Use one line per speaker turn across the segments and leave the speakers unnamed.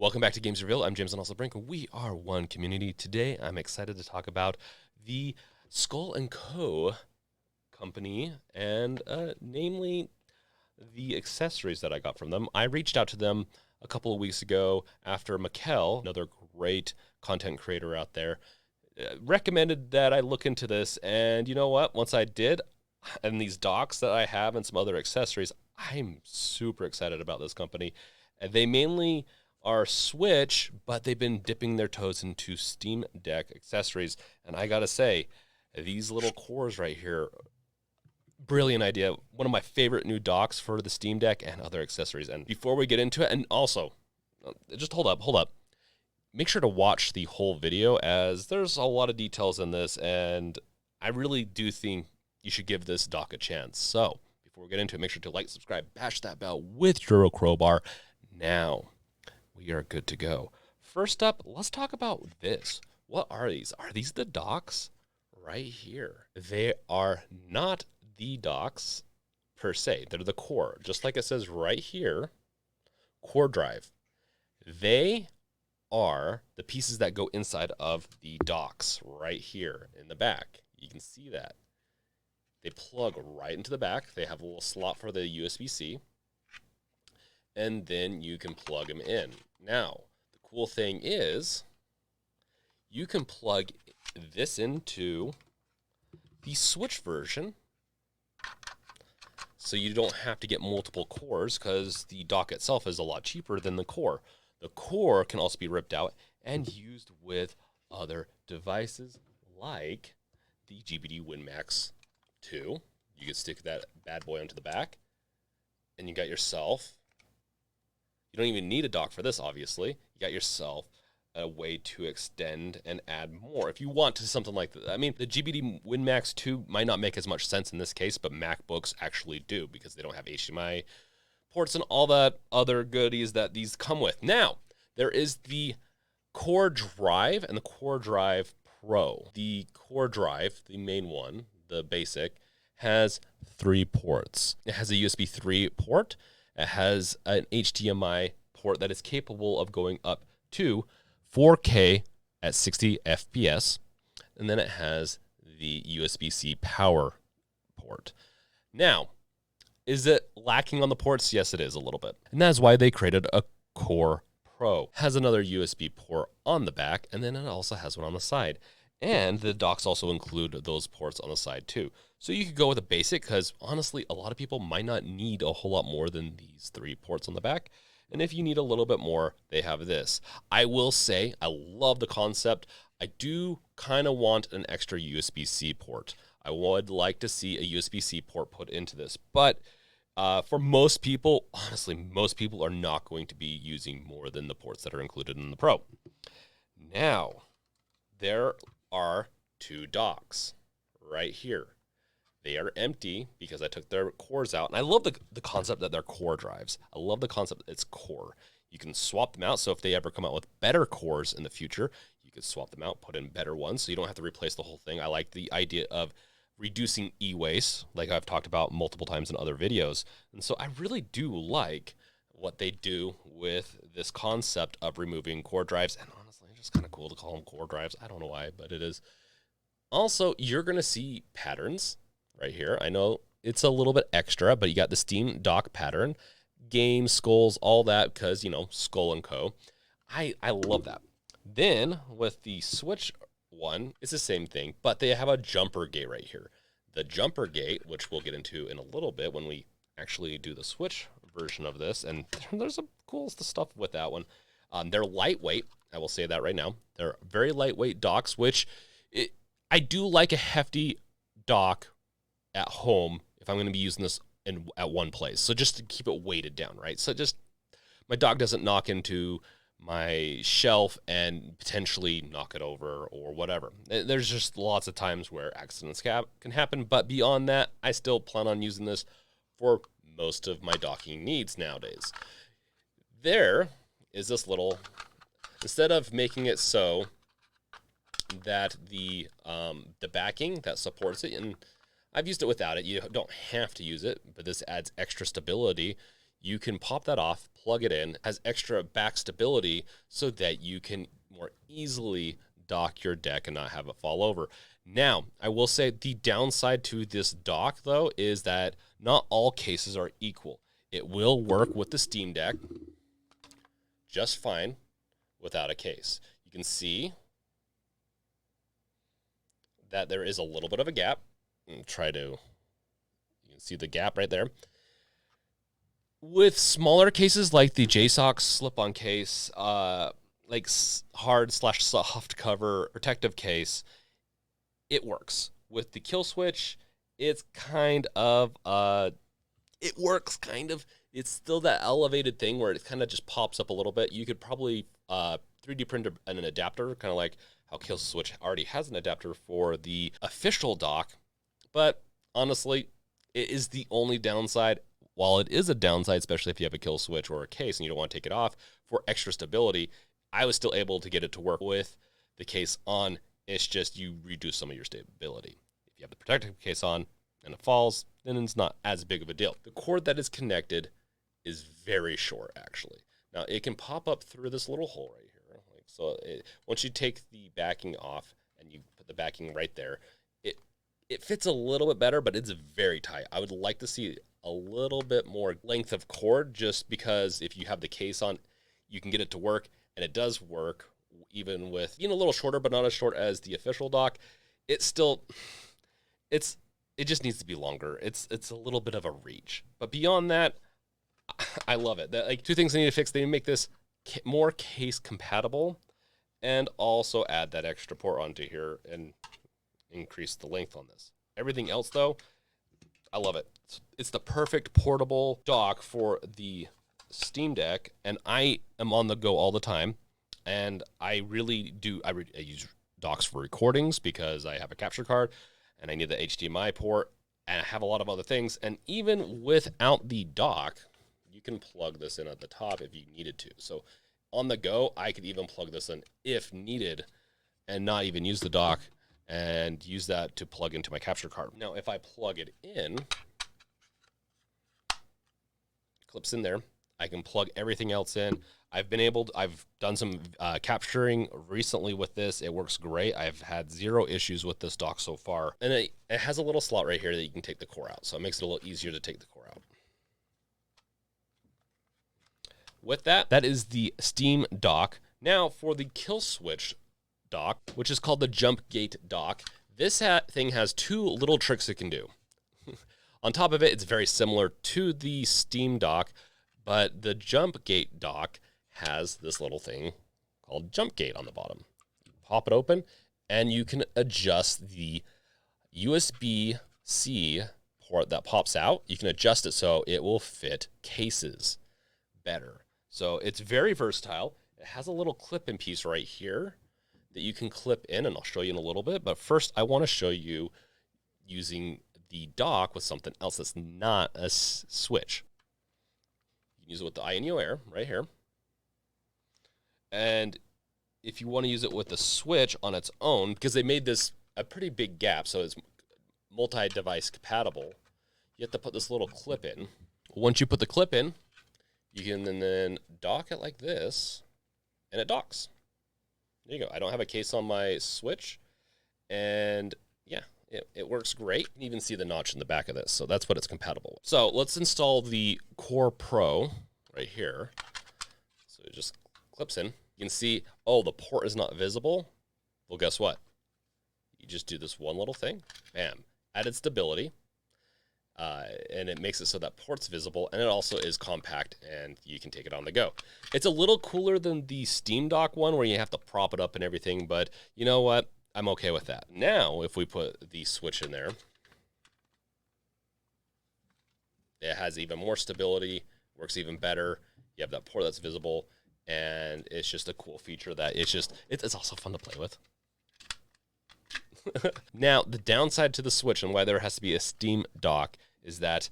Welcome back to Games Reveal. I'm James and also Brink. We are one community. Today, I'm excited to talk about the Skull & Co. company and namely the accessories that I got from them. I reached out to them a couple of weeks ago after Mikkel, another great content creator out there, recommended that I look into this. And you know what? Once I did, and these docks that I have and some other accessories, I'm super excited about this company. And they mainly are Switch, but they've been dipping their toes into Steam Deck accessories. And I gotta say, these little cores right here, brilliant idea. One of my favorite new docks for the Steam Deck and other accessories. And before we get into it, and also, just hold up. Make sure to watch the whole video, as there's a lot of details in this, and I really do think you should give this dock a chance. So, before we get into it, make sure to like, subscribe, bash that bell with your crowbar. Now, we are good to go. First up, let's talk about this. What are these? Are these the docks? Right here. They are not the docks per se. They're the core. Just like it says right here, core drive. They are the pieces that go inside of the docks right here in the back. You can see that. They plug right into the back. They have a little slot for the USB-C. And then you can plug them in. Now, the cool thing is you can plug this into the Switch version, so you don't have to get multiple cores, because the dock itself is a lot cheaper than the core. The core can also be ripped out and used with other devices like the GBD WinMax 2. You can stick that bad boy onto the back, and you got yourself. You don't even need a dock for this, obviously. You got yourself a way to extend and add more if you want to something like that. I mean, the GBD WinMax 2 might not make as much sense in this case, but MacBooks actually do, because they don't have HDMI ports and all that other goodies that these come with. Now, there is the Core Drive and the Core Drive Pro. The Core Drive, the main one, the basic, has 3 ports. It has a USB 3 port. It has an HDMI port that is capable of going up to 4K at 60 FPS. And then it has the USB-C power port. Now, is it lacking on the ports? Yes, it is a little bit. And that's why they created a Core Pro. It has another USB port on the back, and then it also has one on the side. And the docks also include those ports on the side too. So you could go with a basic, because honestly, a lot of people might not need a whole lot more than these 3 ports on the back. And if you need a little bit more, they have this. I will say, I love the concept. I do kind of want an extra USB-C port. I would like to see a USB-C port put into this. But for most people, honestly, most people are not going to be using more than the ports that are included in the Pro. Now, there are 2 docks right here. They are empty because I took their cores out. And I love the concept that they're core drives. I love the concept that it's core. You can swap them out. So if they ever come out with better cores in the future, you could swap them out, put in better ones, so you don't have to replace the whole thing. I like the idea of reducing e-waste, like I've talked about multiple times in other videos. And so I really do like what they do with this concept of removing core drives. And honestly, it's just kind of cool to call them core drives. I don't know why, but it is. Also, you're going to see patterns right here. I know it's a little bit extra, but you got the Steam dock pattern, games, skulls, all that, because, you know, Skull & Co. I love that. Then with the Switch one, it's the same thing, but they have a jumper gate right here. The jumper gate, which we'll get into in a little bit when we actually do the Switch version of this, and there's some cool stuff with that one. They're lightweight. I will say that right now. They're very lightweight docks, which I do like a hefty dock at home if I'm going to be using this at one place. So just to keep it weighted down, right? So just my dock doesn't knock into my shelf and potentially knock it over or whatever. There's just lots of times where accidents can happen. But beyond that, I still plan on using this for most of my docking needs nowadays. There is this little, instead of making it so that the backing that supports it, and I've used it without it. You don't have to use it, but this adds extra stability. You can pop that off, plug it in, has extra back stability so that you can more easily dock your deck and not have it fall over. Now, I will say the downside to this dock, though, is that not all cases are equal. It will work with the Steam Deck just fine without a case. You can see that there is a little bit of a gap. You can see the gap right there. With smaller cases like the JSOX slip-on case, like hard/soft cover protective case, it works. With the kill switch, it's kind of it works kind of. It's still that elevated thing where it kind of just pops up a little bit. You could probably 3D print an adapter, kind of like how kill switch already has an adapter for the official dock. But honestly, it is the only downside. While it is a downside, especially if you have a kill switch or a case and you don't want to take it off for extra stability, I was still able to get it to work with the case on. It's just you reduce some of your stability. If you have the protective case on and it falls, then it's not as big of a deal. The cord that is connected is very short, actually. Now, it can pop up through this little hole right here. Once you take the backing off and you put the backing right there, it fits a little bit better, but it's very tight. I would like to see a little bit more length of cord, just because if you have the case on, you can get it to work, and it does work even with a little shorter, but not as short as the official dock. It just needs to be longer. It's a little bit of a reach, but beyond that, I love it. Like, two things they need to fix: they need to make this more case compatible, and also add that extra port onto here and increase the length on this. Everything else, though, I love it. It's the perfect portable dock for the Steam Deck, and I am on the go all the time. And I really do. I use docks for recordings because I have a capture card, and I need the HDMI port, and I have a lot of other things. And even without the dock, you can plug this in at the top if you needed to. So on the go, I could even plug this in if needed, and not even use the dock, and use that to plug into my capture card. Now, if I plug it in, clips in there, I can plug everything else in. I've done some capturing recently with this. It works great. I've had zero issues with this dock so far. And it has a little slot right here that you can take the core out. So it makes it a little easier to take the core out. With that is the Steam dock. Now for the kill switch dock, which is called the jump gate dock. This thing has two little tricks it can do. On top of it, it's very similar to the Steam dock, but the jump gate dock has this little thing called jump gate on the bottom. You pop it open, and you can adjust the USB-C port that pops out. You can adjust it so it will fit cases better. So it's very versatile. It has a little clip-in piece right here that you can clip in, and I'll show you in a little bit. But first, I want to show you using the dock with something else that's not a switch. You can use it with the INEO Air right here. And if you want to use it with the switch on its own, because they made this a pretty big gap, so it's multi-device compatible, you have to put this little clip in. Once you put the clip in, you can then dock it like this, and it docks. There you go. I don't have a case on my Switch, and yeah, it works great. You can even see the notch in the back of this, so that's what it's compatible with. So let's install the Core Pro right here. So it just clips in. You can see, oh, the port is not visible. Well, guess what? You just do this one little thing, bam, added stability, and it makes it so that port's visible, and it also is compact, and you can take it on the go. It's a little cooler than the Steam Dock one where you have to prop it up and everything, but you know what? I'm okay with that. Now, if we put the switch in there, it has even more stability, works even better. You have that port that's visible, and it's just a cool feature that it's also fun to play with. Now, the downside to the Switch and why there has to be a Steam dock is that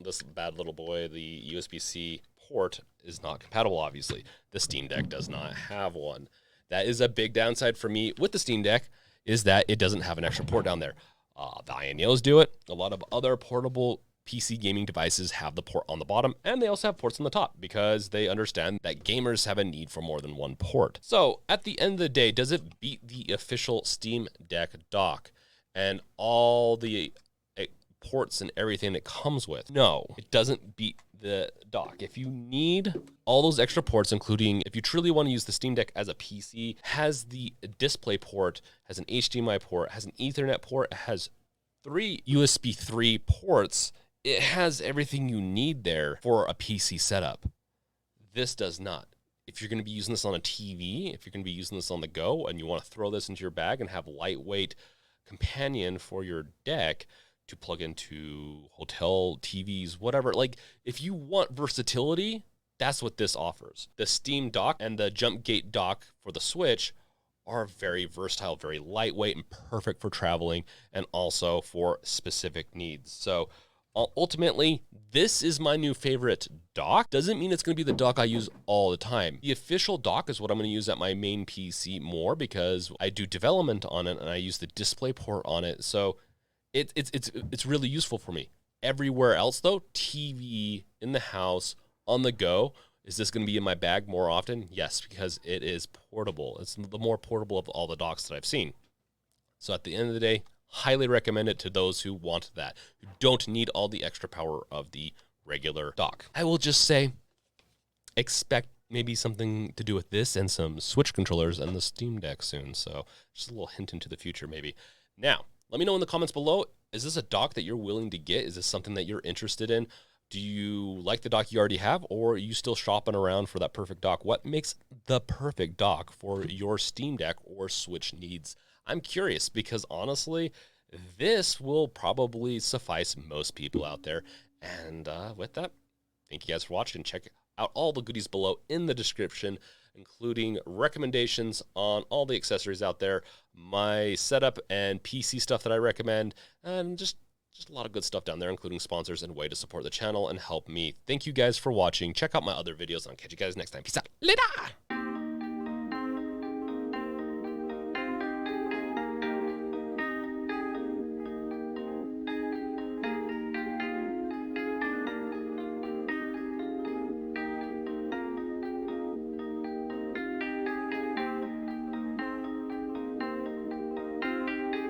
this bad little boy, the USB-C port, is not compatible, obviously. The Steam Deck does not have one. That is a big downside for me with the Steam Deck, is that it doesn't have an extra port down there. The INEOs do it. A lot of other portable PC gaming devices have the port on the bottom, and they also have ports on the top because they understand that gamers have a need for more than one port. So at the end of the day, does it beat the official Steam Deck dock and all the ports and everything that comes with? No, it doesn't beat the dock. If you need all those extra ports, including if you truly want to use the Steam Deck as a PC, has the display port, has an HDMI port, has an Ethernet port, has 3 USB 3 ports, it has everything you need there for a PC setup. This does not. If you're going to be using this on a TV, if you're going to be using this on the go, and you want to throw this into your bag and have a lightweight companion for your deck to plug into hotel TVs, whatever. Like, if you want versatility, that's what this offers. The Steam dock and the Jump Gate dock for the Switch are very versatile, very lightweight, and perfect for traveling and also for specific needs. So ultimately, this is my new favorite dock. Doesn't mean it's going to be the dock I use all the time. The official dock is what I'm going to use at my main PC more because I do development on it and I use the display port on it. So it's really useful for me. Everywhere else though, TV, in the house, on the go. Is this going to be in my bag more often? Yes, because it is portable. It's the more portable of all the docks that I've seen. So at the end of the day, highly recommend it to those who want that, who don't need all the extra power of the regular dock. I will just say, expect maybe something to do with this and some Switch controllers and the Steam Deck soon. So just a little hint into the future maybe. Now, let me know in the comments below, is this a dock that you're willing to get? Is this something that you're interested in? Do you like the dock you already have, or are you still shopping around for that perfect dock? What makes the perfect dock for your Steam Deck or Switch needs? I'm curious because honestly, this will probably suffice most people out there. And with that, thank you guys for watching. Check out all the goodies below in the description, including recommendations on all the accessories out there, my setup and PC stuff that I recommend, and just a lot of good stuff down there, including sponsors and way to support the channel and help me. Thank you guys for watching. Check out my other videos, and I'll catch you guys next time. Peace out. Later!